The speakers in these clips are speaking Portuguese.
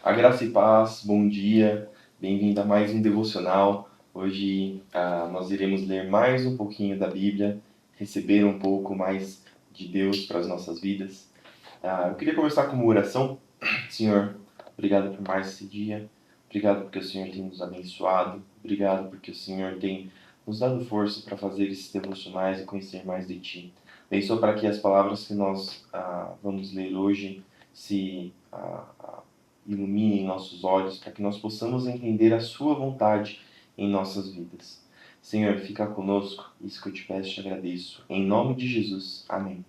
A graça e paz, bom dia, bem-vindo a mais um devocional. Hoje nós iremos ler mais um pouquinho da Bíblia, receber um pouco mais de Deus para as nossas vidas. Eu queria começar com uma oração. Senhor, obrigado por mais esse dia, obrigado porque o Senhor tem nos abençoado, obrigado porque o Senhor tem nos dado força para fazer esses devocionais e conhecer mais de Ti. Abençoa para que as palavras que nós vamos ler hoje se iluminem nossos olhos, para que nós possamos entender a Sua vontade em nossas vidas. Senhor, fica conosco, isso que eu te peço e te agradeço. Em nome de Jesus, amém.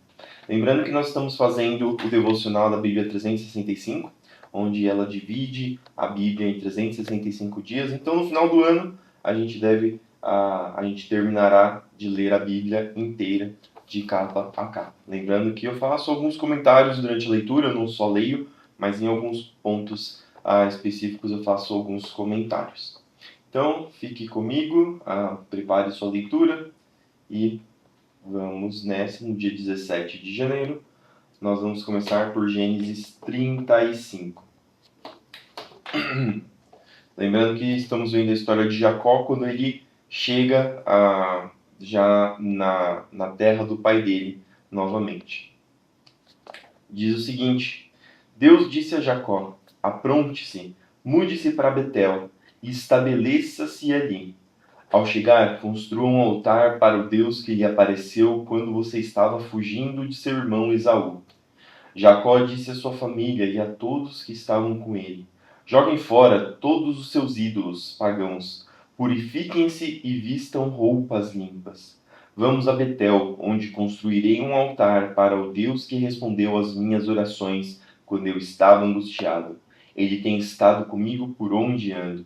Lembrando que nós estamos fazendo o devocional da Bíblia 365, onde ela divide a Bíblia em 365 dias. Então, no final do ano, a gente terminará de ler a Bíblia inteira, de capa a capa. Lembrando que eu faço alguns comentários durante a leitura, eu não só leio, mas em alguns pontos específicos eu faço alguns comentários. Então, fique comigo, prepare sua leitura e vamos nessa. No dia 17 de janeiro, nós vamos começar por Gênesis 35. Lembrando que estamos vendo a história de Jacó quando ele chega já na terra do pai dele novamente. Diz o seguinte: Deus disse a Jacó: apronte-se, mude-se para Betel e estabeleça-se ali. Ao chegar, construa um altar para o Deus que lhe apareceu quando você estava fugindo de seu irmão Esaú. Jacó disse à sua família e a todos que estavam com ele: joguem fora todos os seus ídolos pagãos, purifiquem-se e vistam roupas limpas. Vamos a Betel, onde construirei um altar para o Deus que respondeu às minhas orações quando eu estava angustiado. Ele tem estado comigo por onde ando.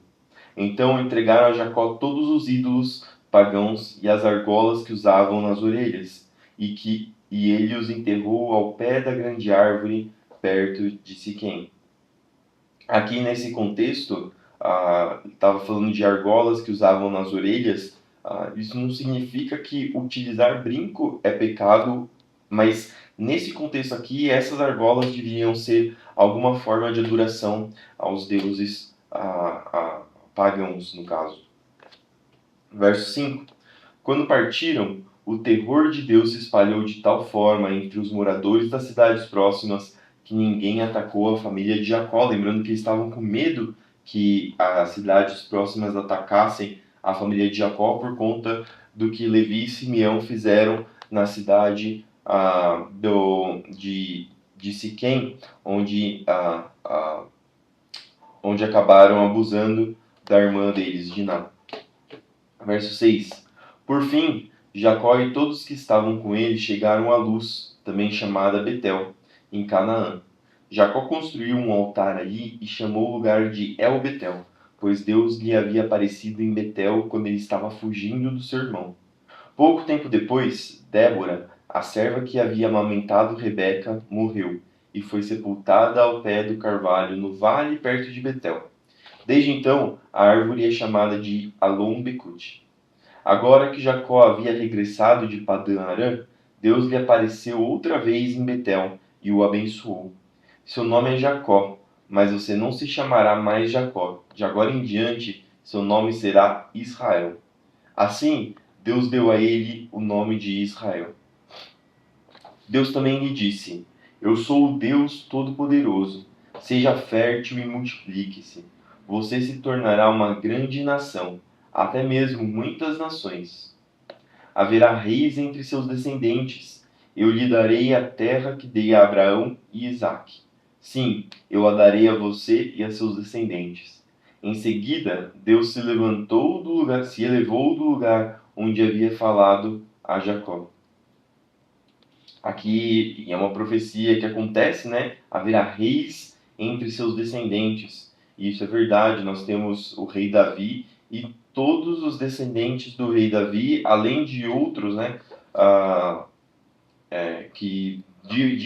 Então entregaram a Jacó todos os ídolos pagãos e as argolas que usavam nas orelhas, e ele os enterrou ao pé da grande árvore perto de Siquém. Aqui nesse contexto, estava falando de argolas que usavam nas orelhas. Isso não significa que utilizar brinco é pecado, mas nesse contexto aqui, essas argolas deveriam ser alguma forma de adoração aos deuses pagãos, no caso. Verso 5. Quando partiram, o terror de Deus se espalhou de tal forma entre os moradores das cidades próximas que ninguém atacou a família de Jacó, lembrando que eles estavam com medo que as cidades próximas atacassem a família de Jacó por conta do que Levi e Simeão fizeram na cidade de Siquém, onde acabaram abusando da irmã deles, Diná. Verso 6. Por fim, Jacó e todos que estavam com ele chegaram à Luz, também chamada Betel, em Canaã. Jacó construiu um altar ali e chamou o lugar de El-Betel, pois Deus lhe havia aparecido em Betel quando ele estava fugindo do seu irmão. Pouco tempo depois, Débora, a serva que havia amamentado Rebeca, morreu e foi sepultada ao pé do carvalho no vale perto de Betel. Desde então, a árvore é chamada de Alon-Becute. Agora que Jacó havia regressado de Padã-Arã, Deus lhe apareceu outra vez em Betel e o abençoou. Seu nome é Jacó, mas você não se chamará mais Jacó. De agora em diante, seu nome será Israel. Assim, Deus deu a ele o nome de Israel. Deus também lhe disse: Eu sou o Deus Todo-Poderoso. Seja fértil e multiplique-se. Você se tornará uma grande nação, até mesmo muitas nações. Haverá reis entre seus descendentes. Eu lhe darei a terra que dei a Abraão e Isaque. Sim, eu a darei a você e a seus descendentes. Em seguida, Deus se elevou do lugar onde havia falado a Jacó. Aqui é uma profecia que acontece, né? Haverá reis entre seus descendentes. E isso é verdade, nós temos o rei Davi e todos os descendentes do rei Davi, além de outros, né? De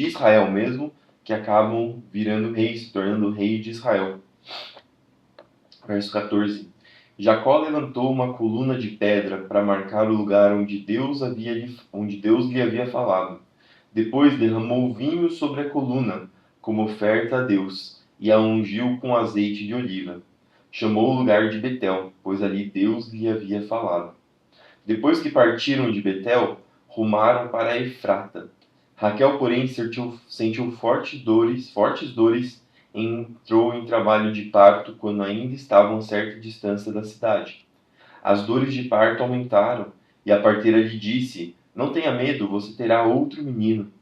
Israel mesmo, que acabam virando reis, se tornando rei de Israel. Verso 14. Jacó levantou uma coluna de pedra para marcar o lugar onde Deus lhe havia falado. Depois derramou vinho sobre a coluna, como oferta a Deus, e a ungiu com azeite de oliva. Chamou o lugar de Betel, pois ali Deus lhe havia falado. Depois que partiram de Betel, rumaram para Efrata. Raquel, porém, sentiu fortes dores e entrou em trabalho de parto quando ainda estavam a certa distância da cidade. As dores de parto aumentaram, e a parteira lhe disse: Não tenha medo, você terá outro menino.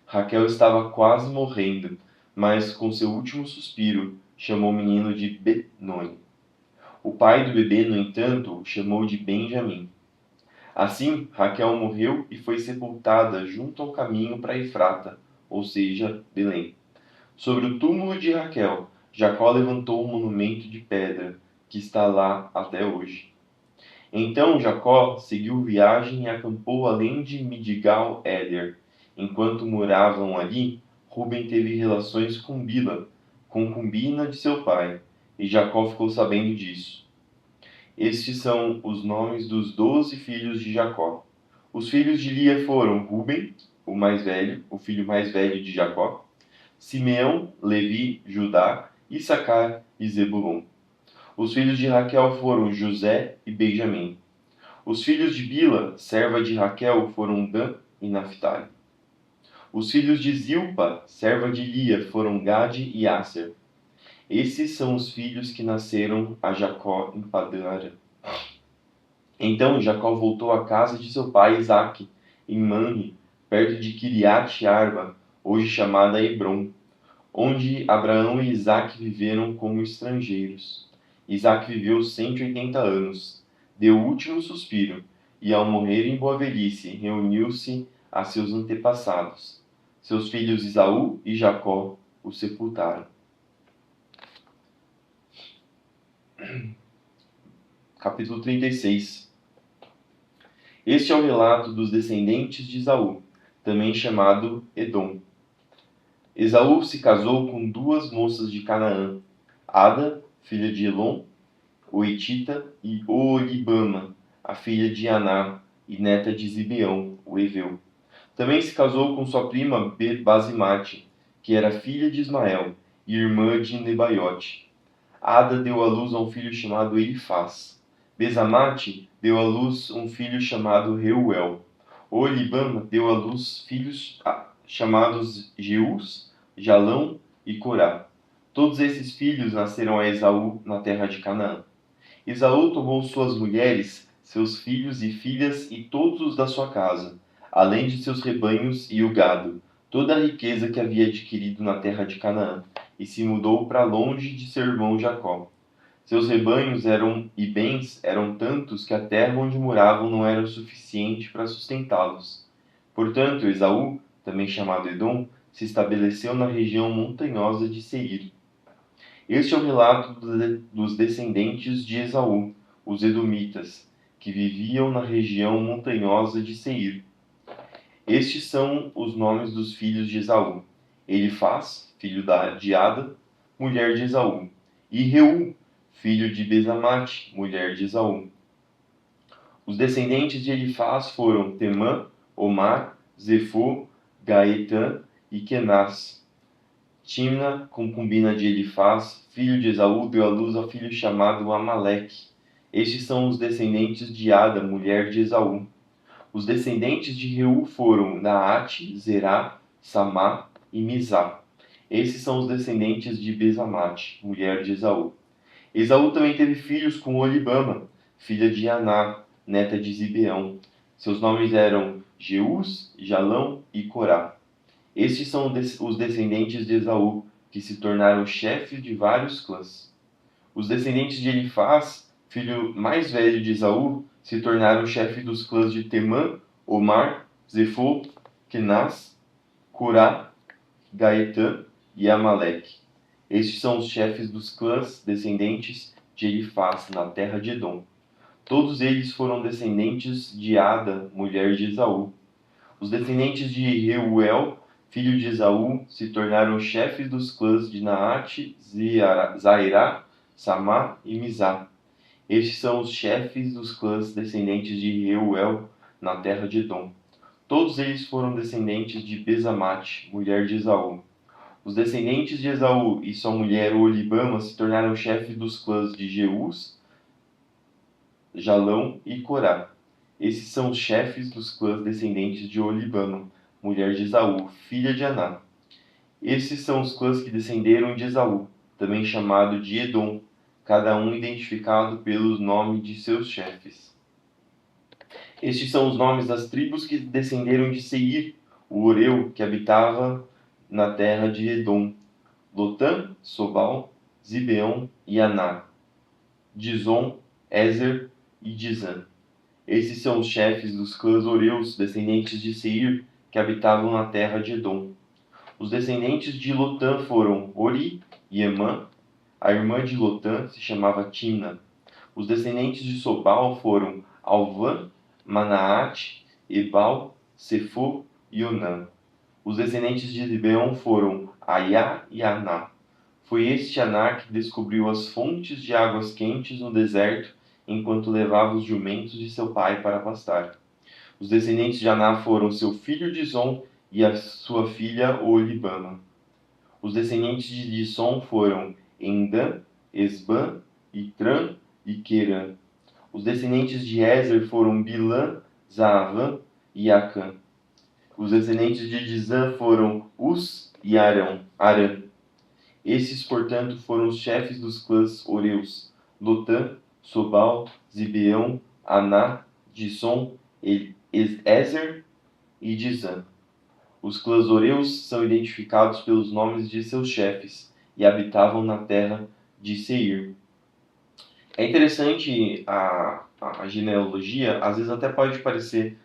Raquel estava quase morrendo, mas com seu último suspiro, chamou o menino de Benoni. O pai do bebê, no entanto, o chamou de Benjamim. Assim, Raquel morreu e foi sepultada junto ao caminho para Efrata, ou seja, Belém. Sobre o túmulo de Raquel, Jacó levantou um monumento de pedra, que está lá até hoje. Então Jacó seguiu viagem e acampou além de Midigal-Éder. Enquanto moravam ali, Ruben teve relações com Bila, concubina de seu pai, e Jacó ficou sabendo disso. Estes são os nomes dos 12 filhos de Jacó. Os filhos de Lia foram Ruben, o filho mais velho de Jacó, Simeão, Levi, Judá, Issacar e Zebulon. Os filhos de Raquel foram José e Benjamim. Os filhos de Bila, serva de Raquel, foram Dan e Naphtali. Os filhos de Zilpa, serva de Lia, foram Gade e Asser. Esses são os filhos que nasceram a Jacó em Padã-Arã. Então Jacó voltou à casa de seu pai Isaque, em Manre, perto de Quiriate-Arba, hoje chamada Hebrom, onde Abraão e Isaque viveram como estrangeiros. Isaque viveu 180 anos, deu o último suspiro, e ao morrer em boa velhice, reuniu-se a seus antepassados. Seus filhos Esaú e Jacó o sepultaram. Capítulo 36. Este é o relato dos descendentes de Esaú, também chamado Edom. Esaú se casou com duas moças de Canaã, Ada, filha de Elon, o Etita, e Oolibama, a filha de Aná e neta de Zibeão, o Eveu. Também se casou com sua prima Basimate, que era filha de Ismael e irmã de Nebaiote. Ada deu à luz a um filho chamado Elifaz. Besamate deu à luz um filho chamado Reuel. Oolibama deu à luz filhos chamados Jeus, Jalão e Corá. Todos esses filhos nasceram a Esaú na terra de Canaã. Esaú tomou suas mulheres, seus filhos e filhas e todos os da sua casa, além de seus rebanhos e o gado, toda a riqueza que havia adquirido na terra de Canaã, e se mudou para longe de seu irmão Jacó. Seus rebanhos e bens eram tantos que a terra onde moravam não era o suficiente para sustentá-los. Portanto, Esaú, também chamado Edom, se estabeleceu na região montanhosa de Seir. Este é o relato dos descendentes de Esaú, os edomitas, que viviam na região montanhosa de Seir. Estes são os nomes dos filhos de Esaú: Elifaz, filho de Ada, mulher de Esaú, e Reu, filho de Besamate, mulher de Esaú. Os descendentes de Elifaz foram Temã, Omar, Zefô, Gaetã e Kenaz. Timna, concubina de Elifaz, filho de Esaú, deu à luz ao filho chamado Amaleque. Estes são os descendentes de Ada, mulher de Esaú. Os descendentes de Reu foram Naate, Zerá, Samá e Mizá. Esses são os descendentes de Besamate, mulher de Esaú. Esaú também teve filhos com Olibama, filha de Aná, neta de Zibeão. Seus nomes eram Jeus, Jalão e Corá. Estes são os descendentes de Esaú, que se tornaram chefes de vários clãs. Os descendentes de Elifaz, filho mais velho de Esaú, se tornaram chefe dos clãs de Temã, Omar, Zefô, Kenaz, Corá, Gaetã e Amaleque. Estes são os chefes dos clãs descendentes de Elifaz na terra de Edom. Todos eles foram descendentes de Ada, mulher de Esaú. Os descendentes de Reuel, filho de Esaú, se tornaram chefes dos clãs de Naate, Zairá, Samá e Mizá. Estes são os chefes dos clãs descendentes de Reuel na terra de Edom. Todos eles foram descendentes de Besamate, mulher de Esaú. Os descendentes de Esaú e sua mulher Oholibama se tornaram chefes dos clãs de Jeus, Jalão e Corá. Esses são os chefes dos clãs descendentes de Oholibama, mulher de Esaú, filha de Aná. Esses são os clãs que descenderam de Esaú, também chamado de Edom, cada um identificado pelo nome de seus chefes. Estes são os nomes das tribos que descenderam de Seir, o Oreu, que habitava na terra de Edom: Lotã, Sobal, Zibeão e Aná, Dizon, Ezer e Dizã. Esses são os chefes dos clãs Oreus, descendentes de Seir, que habitavam na terra de Edom. Os descendentes de Lotã foram Ori e Emã. A irmã de Lotã se chamava Timna. Os descendentes de Sobal foram Alvã, Manaate, Ebal, Sefo e Onã. Os descendentes de Zibeão foram Aiá e Aná. Foi este Aná que descobriu as fontes de águas quentes no deserto, enquanto levava os jumentos de seu pai para pastar. Os descendentes de Aná foram seu filho Dizon e a sua filha Oholibama. Os descendentes de Disson foram Endã, Esbã, Itrã e Querã. Os descendentes de Ezer foram Bilã, Zaavã e Acã. Os descendentes de Dizã foram Uz e Arã. Esses, portanto, foram os chefes dos clãs Oreus: Lotã, Sobal, Zibeão, Aná, Disson, Ezer e Dizã. Os clãs Oreus são identificados pelos nomes de seus chefes e habitavam na terra de Seir. É interessante a genealogia, às vezes até pode parecer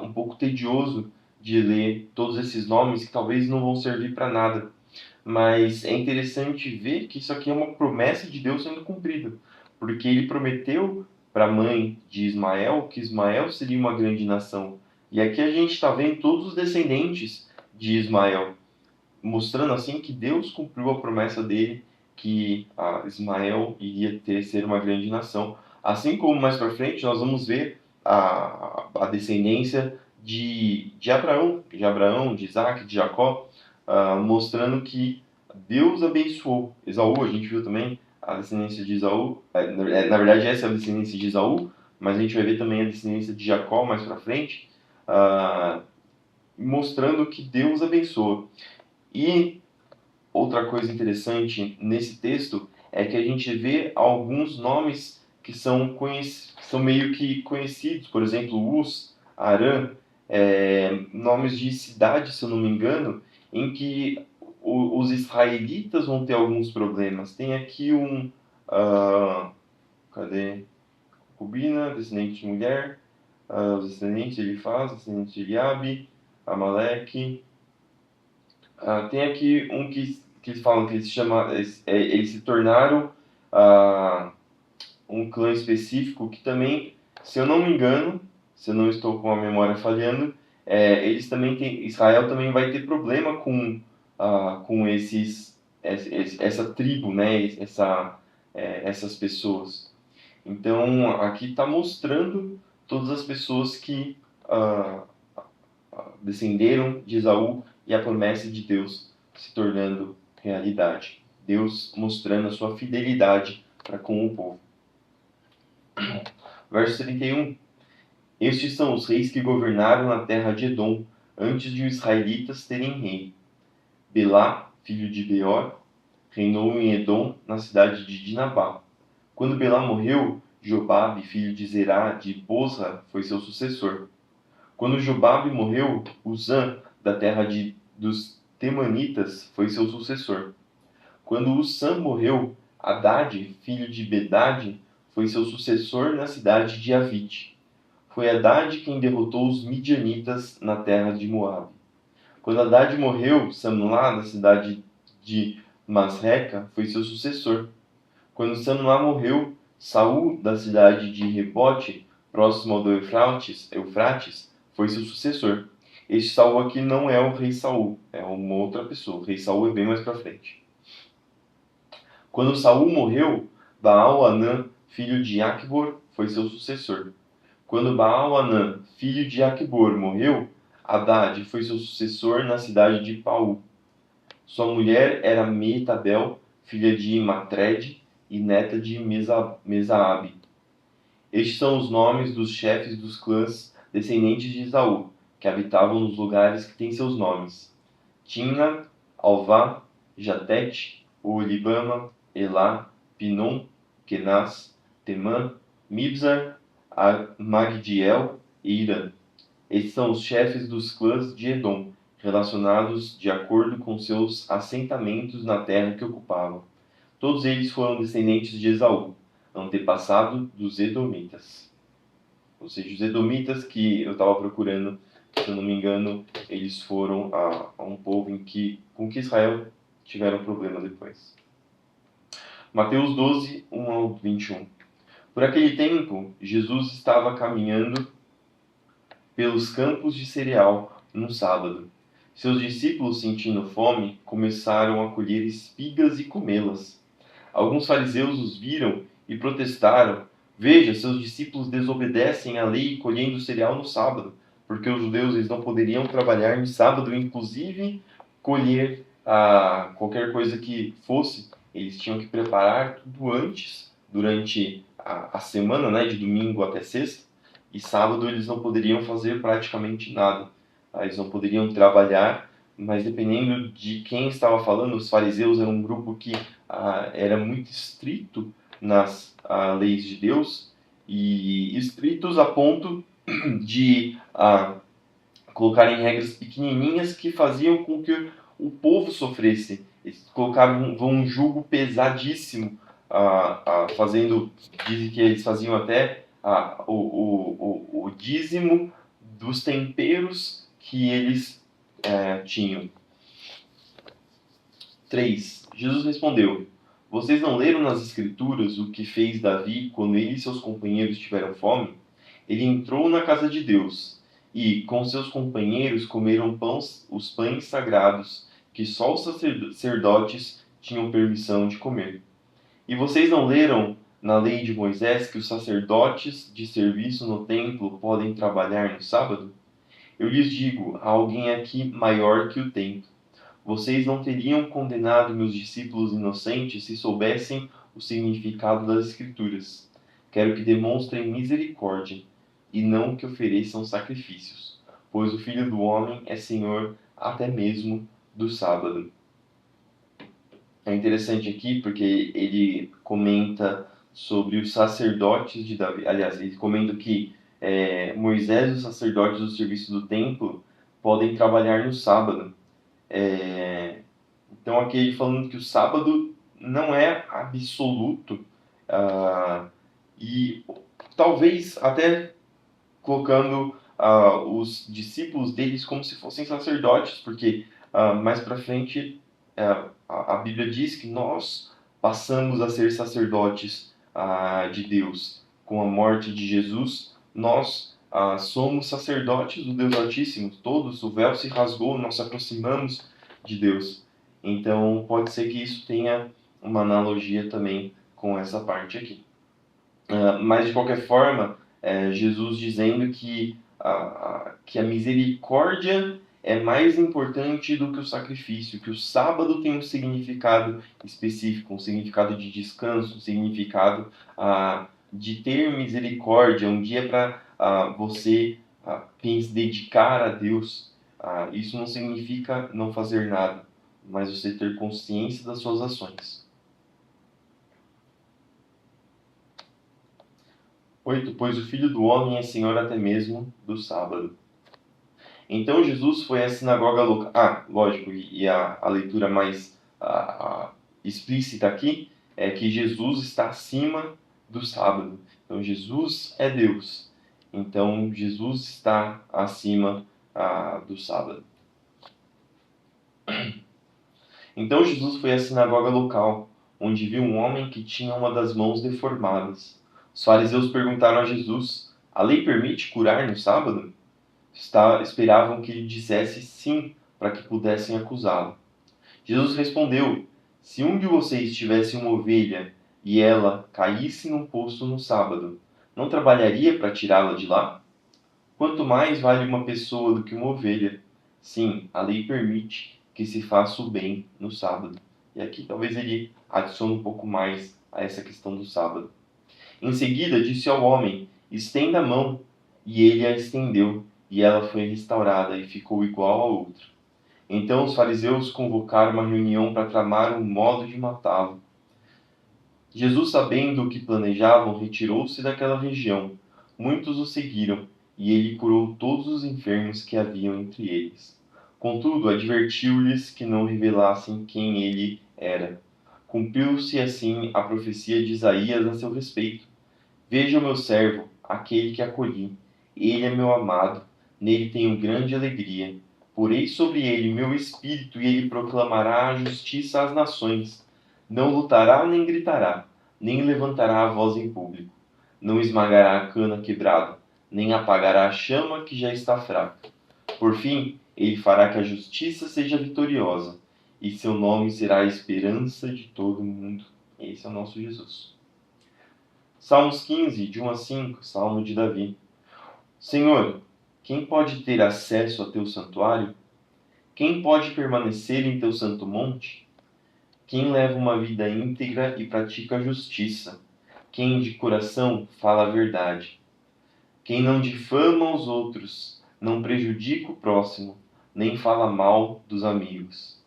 um pouco tedioso de ler todos esses nomes que talvez não vão servir para nada, mas é interessante ver que isso aqui é uma promessa de Deus sendo cumprida, porque ele prometeu para a mãe de Ismael que Ismael seria uma grande nação. E aqui a gente está vendo todos os descendentes de Ismael, mostrando assim que Deus cumpriu a promessa dele que Ismael iria ser uma grande nação. Assim como mais para frente nós vamos ver a descendência de Abraão, de Isaac, de Jacó, mostrando que Deus abençoou Esaú. A gente viu também a descendência de Esaú. Na verdade, essa é a descendência de Esaú, mas a gente vai ver também a descendência de Jacó mais para frente, mostrando que Deus abençoa. E outra coisa interessante nesse texto é que a gente vê alguns nomes que são meio que conhecidos. Por exemplo, Uz, Arã, nomes de cidades, se eu não me engano, em que os israelitas vão ter alguns problemas. Tem aqui cadê? Concubina, descendente de mulher, os descendentes de Elifaz, descendente de Eliabe, Amaleque. Tem aqui um que eles falam que eles se tornaram um clã específico que também, se eu não me engano, se eu não estou com a memória falhando, eles também Israel também vai ter problema com essa tribo, né? Essas pessoas. Então aqui está mostrando todas as pessoas que descenderam de Esaú e a promessa de Deus se tornando realidade. Deus mostrando a sua fidelidade para com o povo. Verso 31. Estes são os reis que governaram na terra de Edom, antes de os israelitas terem rei. Belá, filho de Beor, reinou em Edom, na cidade de Dinabá. Quando Belá morreu, Jobabe, filho de Zerá, de Bosra, foi seu sucessor. Quando Jobabe morreu, Uzã, da terra dos Temanitas, foi seu sucessor. Quando Uzã morreu, Hadade, filho de Bedade, foi seu sucessor na cidade de Avite. Foi Hadade quem derrotou os midianitas na terra de Moabe. Quando Hadade morreu, Samlá, da cidade de Masreca, foi seu sucessor. Quando Samlá morreu, Saul, da cidade de Rebote, próximo ao do Eufrates, foi seu sucessor. Este Saul aqui não é o rei Saul, é uma outra pessoa. O rei Saul é bem mais para frente. Quando Saul morreu, Baal-Hanã, filho de Acbor, foi seu sucessor. Quando Baal-Hanã, filho de Acbor, morreu, Hadade foi seu sucessor na cidade de Paú. Sua mulher era Meetabel, filha de Matred e neta de Mesaabe. Estes são os nomes dos chefes dos clãs descendentes de Esaú, que habitavam nos lugares que têm seus nomes: Timna, Alvá, Jatete, Oolibama, Elá, Pinom, Kenaz, Temã, Mibzar, Magdiel e Irã. Estes são os chefes dos clãs de Edom, relacionados de acordo com seus assentamentos na terra que ocupavam. Todos eles foram descendentes de Esaú, antepassado dos Edomitas. Ou seja, os Edomitas que eu estava procurando, se eu não me engano, eles foram a um povo com que Israel tiveram problema depois. Mateus 12, 1 ao 21. Por aquele tempo, Jesus estava caminhando pelos campos de cereal num sábado. Seus discípulos, sentindo fome, começaram a colher espigas e comê-las. Alguns fariseus os viram e protestaram: Veja, seus discípulos desobedecem à lei colhendo cereal no sábado, porque os judeus eles não poderiam trabalhar no sábado, inclusive colher qualquer coisa que fosse. Eles tinham que preparar tudo antes, durante a semana, né, de domingo até sexta, e sábado eles não poderiam fazer praticamente nada. Eles não poderiam trabalhar, mas dependendo de quem estava falando, os fariseus eram um grupo que era muito estrito nas leis de Deus, e estritos a ponto de colocarem regras pequenininhas que faziam com que o povo sofresse. Eles colocavam um jugo pesadíssimo, dizem que eles faziam até o dízimo dos temperos que eles tinham. 3. Jesus respondeu: Vocês não leram nas Escrituras o que fez Davi quando ele e seus companheiros tiveram fome? Ele entrou na casa de Deus e, com seus companheiros, comeram os pães sagrados que só os sacerdotes tinham permissão de comer. E vocês não leram na lei de Moisés que os sacerdotes de serviço no templo podem trabalhar no sábado? Eu lhes digo, há alguém aqui maior que o templo. Vocês não teriam condenado meus discípulos inocentes se soubessem o significado das Escrituras. Quero que demonstrem misericórdia e não que ofereçam sacrifícios, pois o Filho do Homem é Senhor até mesmo do sábado. É interessante aqui porque ele comenta sobre os sacerdotes de Davi. Aliás, ele comenta que Moisés e os sacerdotes do serviço do templo podem trabalhar no sábado. Então aqui ele falando que o sábado não é absoluto, e talvez até colocando os discípulos deles como se fossem sacerdotes, porque mais para frente a Bíblia diz que nós passamos a ser sacerdotes de Deus. Com a morte de Jesus, nós somos sacerdotes do Deus Altíssimo. Todos, o véu se rasgou, nós nos aproximamos de Deus. Então pode ser que isso tenha uma analogia também com essa parte aqui. Mas de qualquer forma, Jesus dizendo que a misericórdia é mais importante do que o sacrifício, que o sábado tem um significado específico, um significado de descanso, um significado de ter misericórdia, um dia para você se dedicar a Deus. Isso não significa não fazer nada, mas você ter consciência das suas ações. 8. Pois o Filho do Homem é Senhor até mesmo do sábado. Então Jesus foi à sinagoga local. Lógico, e a leitura mais explícita aqui é que Jesus está acima do sábado. Então Jesus é Deus. Então Jesus está acima do sábado. Então Jesus foi à sinagoga local, onde viu um homem que tinha uma das mãos deformadas. Os fariseus perguntaram a Jesus: A lei permite curar no sábado? Esperavam que ele dissesse sim, para que pudessem acusá-lo. Jesus respondeu: Se um de vocês tivesse uma ovelha e ela caísse num poço no sábado, não trabalharia para tirá-la de lá? Quanto mais vale uma pessoa do que uma ovelha? Sim, a lei permite que se faça o bem no sábado. E aqui talvez ele adicione um pouco mais a essa questão do sábado. Em seguida disse ao homem: estenda a mão. E ele a estendeu, e ela foi restaurada e ficou igual a outra. Então os fariseus convocaram uma reunião para tramar um modo de matá-lo. Jesus, sabendo o que planejavam, retirou-se daquela região. Muitos o seguiram, e ele curou todos os enfermos que haviam entre eles. Contudo, advertiu-lhes que não revelassem quem ele era. Cumpriu-se assim a profecia de Isaías a seu respeito. Veja o meu servo, aquele que acolhi. Ele é meu amado, nele tenho grande alegria. Porei sobre ele meu espírito e ele proclamará a justiça às nações. Não lutará nem gritará, nem levantará a voz em público. Não esmagará a cana quebrada, nem apagará a chama que já está fraca. Por fim, ele fará que a justiça seja vitoriosa, e seu nome será a esperança de todo o mundo. Esse é o nosso Jesus. Salmos 15, de 1 a 5, Salmo de Davi. Senhor, quem pode ter acesso a teu santuário? Quem pode permanecer em teu santo monte? Quem leva uma vida íntegra e pratica a justiça? Quem de coração fala a verdade? Quem não difama os outros, não prejudica o próximo, nem fala mal dos amigos.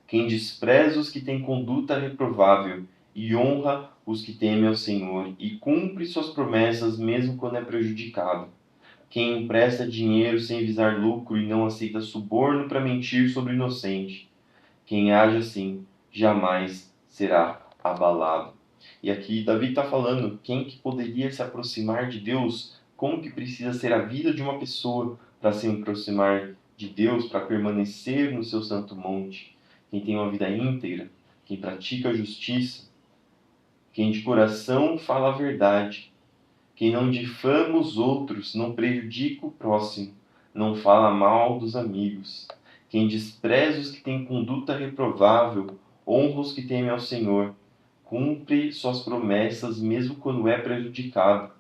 Quem despreza os que têm conduta reprovável e honra os que temem ao Senhor e cumpre suas promessas mesmo quando é prejudicado. Quem empresta dinheiro sem visar lucro e não aceita suborno para mentir sobre o inocente. Quem age assim jamais será abalado. E aqui Davi está falando quem que poderia se aproximar de Deus, como que precisa ser a vida de uma pessoa para se aproximar de Deus, para permanecer no seu santo monte. Quem tem uma vida íntegra, quem pratica a justiça, quem de coração fala a verdade, quem não difama os outros, não prejudica o próximo, não fala mal dos amigos, quem despreza os que têm conduta reprovável, honra os que temem ao Senhor, cumpre suas promessas mesmo quando é prejudicado.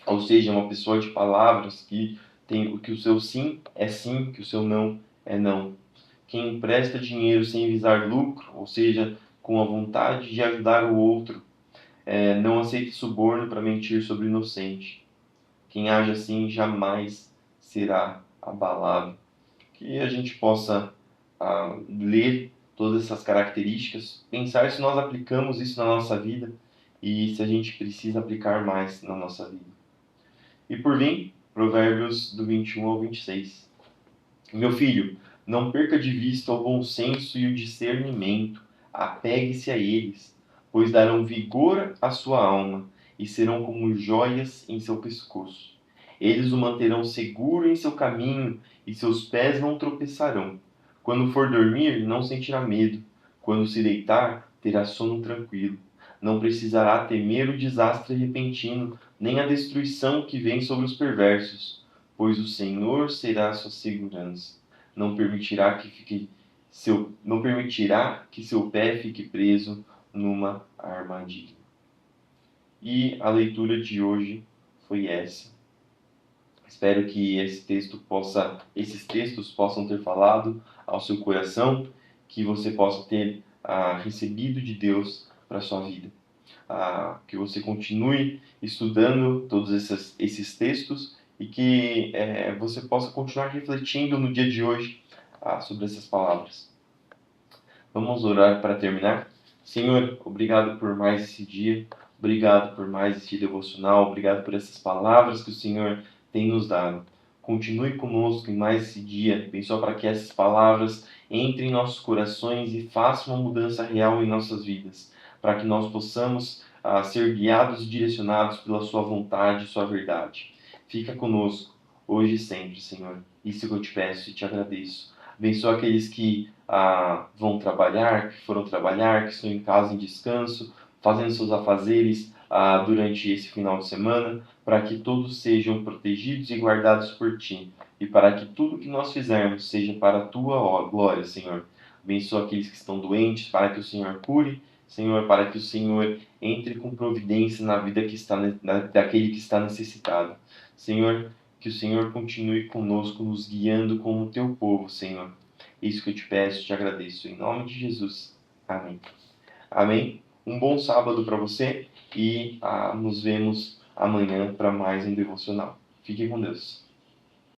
Ou seja, uma pessoa de palavras que tem que o seu sim é sim, que o seu não é não. Quem empresta dinheiro sem visar lucro, ou seja, com a vontade de ajudar o outro, não aceita suborno para mentir sobre o inocente. Quem age assim jamais será abalado. Que a gente possa ler todas essas características, pensar se nós aplicamos isso na nossa vida e se a gente precisa aplicar mais na nossa vida. E por fim, Provérbios do 21 ao 26. Meu filho, não perca de vista o bom senso e o discernimento, apegue-se a eles, pois darão vigor à sua alma e serão como joias em seu pescoço. Eles o manterão seguro em seu caminho e seus pés não tropeçarão. Quando for dormir, não sentirá medo. Quando se deitar, terá sono tranquilo. Não precisará temer o desastre repentino, nem a destruição que vem sobre os perversos, pois o Senhor será a sua segurança. Não permitirá que seu pé fique preso numa armadilha. E a leitura de hoje foi essa. Espero que esses textos possam ter falado ao seu coração, que você possa ter recebido de Deus para a sua vida. Que você continue estudando todos esses textos e que você possa continuar refletindo no dia de hoje sobre essas palavras. Vamos orar para terminar? Senhor, obrigado por mais esse dia, obrigado por mais esse devocional, obrigado por essas palavras que o Senhor tem nos dado. Continue conosco em mais esse dia, abençoa para que essas palavras entrem em nossos corações e façam uma mudança real em nossas vidas, para que nós possamos ser guiados e direcionados pela sua vontade e sua verdade. Fica conosco, hoje e sempre, Senhor. Isso que eu te peço e te agradeço. Abençoa aqueles que vão trabalhar, que foram trabalhar, que estão em casa em descanso, fazendo seus afazeres durante esse final de semana, para que todos sejam protegidos e guardados por Ti, e para que tudo que nós fizermos seja para a Tua glória, Senhor. Abençoa aqueles que estão doentes, para que o Senhor cure, Senhor, para que o Senhor entre com providência na vida daquele que está necessitado. Senhor, que o Senhor continue conosco, nos guiando como Teu povo, Senhor. Isso que eu te peço, te agradeço. Em nome de Jesus. Amém. Amém. Um bom sábado para você e nos vemos amanhã para mais um devocional. Fique com Deus.